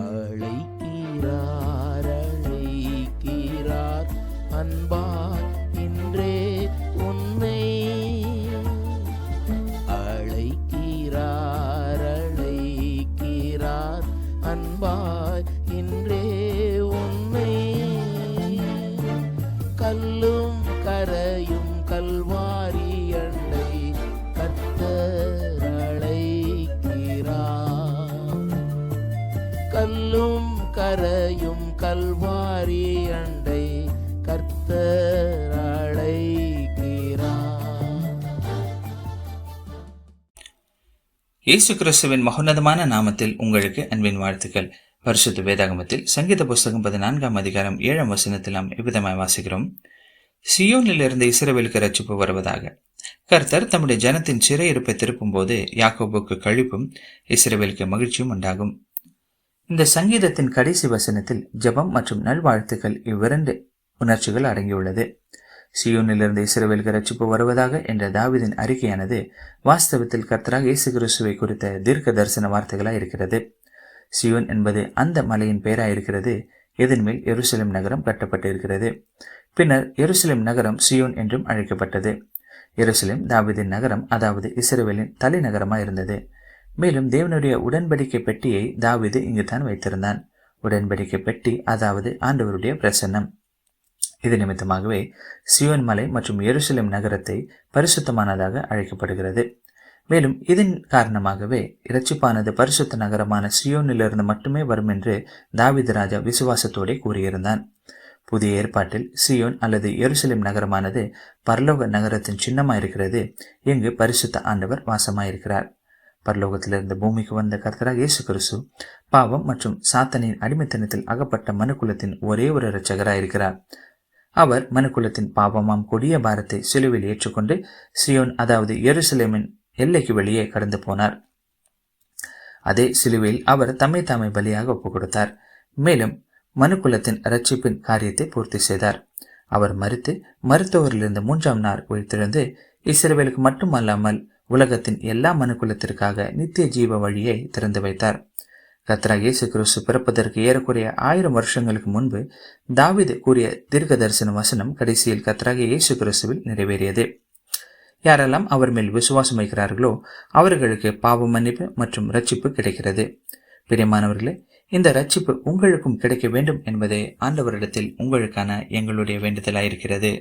அழைக்கிறார் அழைக்கிறார் அன்பார் இன்றே உன்னை அழைக்கிறார் அழைக்கிறார் அன்பார் இன்றே உன்னை கல்லும் கரையும் கல்வாரி அண்டை கர்த்தர் அழைக்கிறார். கல்லும் கரையும் கல்வாரி அண்டை கர்த்தர் அழைக்கிறார். இயேசு கிறிஸ்துவின் மகோன்னதமான நாமத்தில் உங்களுக்கு அன்பின் வாழ்த்துக்கள். பரிசுத்த வேதாகமத்தில் சங்கீத புஸ்தகம் 14ஆம் அதிகாரம் 7ஆம் வசனத்தில் நாம் இவ்விதமாய் வாசிக்கிறோம். சியோனிலிருந்து இஸ்ரவேலுக்கு ரட்சிப்பு வருவதாக. கர்த்தர் தம்முடைய ஜனத்தின் சிறையிருப்பை திருப்பும் போது யாக்கோபுக்கு கழிப்பும் இஸ்ரவேலுக்கு மகிழ்ச்சியும் உண்டாகும். இந்த சங்கீதத்தின் கடைசி வசனத்தில் ஜெபம் மற்றும் நல்வாழ்த்துக்கள் இவ்விரண்டு உணர்ச்சிகள் அடங்கியுள்ளது. சியோனிலிருந்து இஸ்ரவேலுக்கு ரட்சிப்பு வருவதாக என்ற தாவீதின் அறிக்கையானது வாஸ்தவத்தில் கர்த்தராக இயேசு கிறிஸ்துவை குறித்த தீர்க்க தரிசன வார்த்தைகளாய் இருக்கிறது. சியோன் என்பது அந்த மலையின் பெயராயிருக்கிறது. இதன் மேல் எருசலேம் நகரம் கட்டப்பட்டு இருக்கிறது. பின்னர் எருசலேம் நகரம் சியோன் என்றும் அழைக்கப்பட்டது. எருசலேம் தாவீதின் நகரம், அதாவது இஸ்ரவேலின் தலைநகரமாய் இருந்தது. மேலும் தேவனுடைய உடன்படிக்கை பெட்டியை தாவீது இங்குதான் வைத்திருந்தான். உடன்படிக்கை பெட்டி, அதாவது ஆண்டவருடைய பிரசன்னம். இது நிமித்தமாகவே சியோன் மலை மற்றும் எருசலேம் நகரத்தை பரிசுத்தமானதாக அழைக்கப்படுகிறது. மேலும் இதன் காரணமாகவே இரட்சிப்பானது பரிசுத்த நகரமான சியோனிலிருந்து மட்டுமே வரும் என்று தாவீது ராஜா விசுவாசத்தோடு கூறியிருந்தான். புதிய ஏற்பாட்டில் சியோன் அல்லது எருசலேம் நகரமானது பரலோக நகரத்தின் சின்னமாயிருக்கிறது. இங்கு பரிசுத்த ஆண்டவர் வாசமாயிருக்கிறார். பரலோகத்திலிருந்து பூமிக்கு வந்த கர்த்தராக இயேசு கிறிஸ்து பாவம் மற்றும் சாத்தனின் அடிமைத்தனத்தில் அகப்பட்ட மனுக்குலத்தின் ஒரே ஒரு இரட்சகராயிருக்கிறார். அவர் மனுக்குலத்தின் பாவமாம் கொடிய பாரத்தை சிலுவையில் ஏற்றுக்கொண்டு சியோன், அதாவது எருசலேமின் எல்லைக்கு வெளியே கடந்து போனார். அதே சிலுவையில் அவர் தம்மை பலியாக ஒப்புக் கொடுத்தார். மேலும் மனுக்குலத்தின் இரட்சிப்பின் காரியத்தை பூர்த்தி செய்தார். அவர் மருத்துவரிலிருந்து 3ஆம் நாள் உயிர்த்தெழுந்து இஸ்ரவேலுக்கு மட்டுமல்லாமல் உலகத்தின் எல்லா மனுக்குலத்திற்காக நித்திய ஜீவ வழியை திறந்து வைத்தார். கர்த்தராகிய இயேசு கிறிஸ்து பிறப்பதற்கு ஏறக்குறைய 1000 வருஷங்களுக்கு முன்பு தாவீது கூறிய தீர்க்க தரிசன வசனம் கடைசியில் கர்த்தராகிய இயேசு கிறிஸ்துவில் நிறைவேறியது. யாரெல்லாம் அவர் மேல் விசுவாசம் வைக்கிறார்களோ அவர்களுக்கு பாவ மன்னிப்பு மற்றும் ரட்சிப்பு கிடைக்கிறது. பிரியமானவர்களே, இந்த ரட்சிப்பு உங்களுக்கும் கிடைக்க வேண்டும் என்பதே ஆண்டவரிடத்தில் உங்களுக்கான எங்களுடைய வேண்டுதலாயிருக்கிறது.